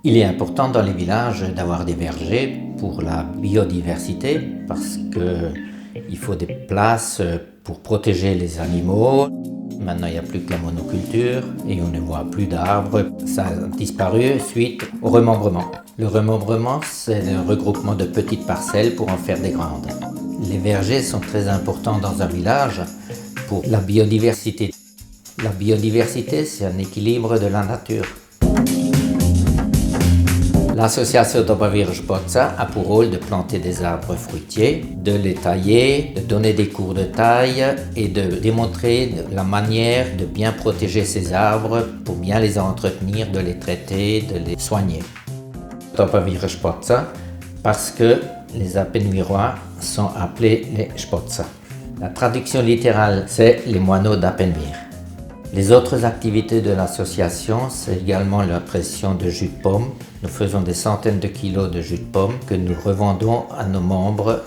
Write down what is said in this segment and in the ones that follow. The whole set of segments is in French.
Il est important dans les villages d'avoir des vergers pour la biodiversité parce qu'il faut des places pour protéger les animaux. Maintenant, il n'y a plus que la monoculture et on ne voit plus d'arbres. Ça a disparu suite au remembrement. Le remembrement, c'est le regroupement de petites parcelles pour en faire des grandes. Les vergers sont très importants dans un village pour la biodiversité. La biodiversité, c'est un équilibre de la nature. L'association Dobrovirj Boca a pour rôle de planter des arbres fruitiers, de les tailler, de donner des cours de taille et de démontrer la manière de bien protéger ces arbres pour bien les entretenir, de les traiter, de les soigner. Dobrovirj Boca parce que les Apenvirois sont appelés les Shpotza. La traduction littérale, c'est les moineaux d'Apenvir. Les autres activités de l'association, c'est également la pression de jus de pomme. Nous faisons des centaines de kilos de jus de pomme que nous revendons à nos membres.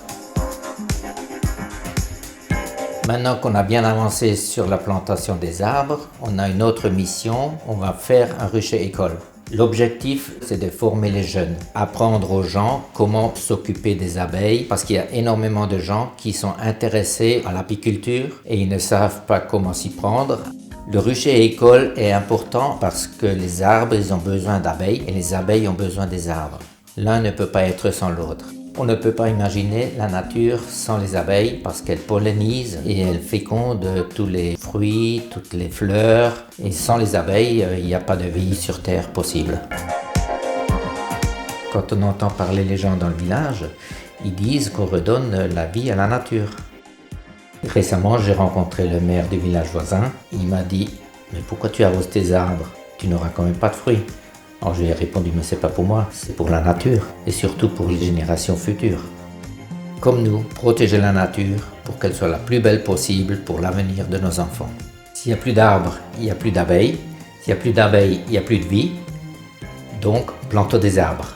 Maintenant qu'on a bien avancé sur la plantation des arbres, on a une autre mission, on va faire un rucher école. L'objectif, c'est de former les jeunes, apprendre aux gens comment s'occuper des abeilles, parce qu'il y a énormément de gens qui sont intéressés à l'apiculture et ils ne savent pas comment s'y prendre. Le rucher école est important parce que les arbres, ils ont besoin d'abeilles et les abeilles ont besoin des arbres. L'un ne peut pas être sans l'autre. On ne peut pas imaginer la nature sans les abeilles parce qu'elles pollinisent et elles fécondent tous les fruits, toutes les fleurs. Et sans les abeilles, il n'y a pas de vie sur Terre possible. Quand on entend parler les gens dans le village, ils disent qu'on redonne la vie à la nature. Récemment, j'ai rencontré le maire du village voisin. Il m'a dit « Mais pourquoi tu arroses tes arbres? Tu n'auras quand même pas de fruits. » Alors je lui ai répondu « Mais c'est pas pour moi, c'est pour la nature et surtout pour les générations futures. » Comme nous, protéger la nature pour qu'elle soit la plus belle possible pour l'avenir de nos enfants. S'il n'y a plus d'arbres, il n'y a plus d'abeilles. S'il n'y a plus d'abeilles, il n'y a plus de vie. Donc, plantons des arbres.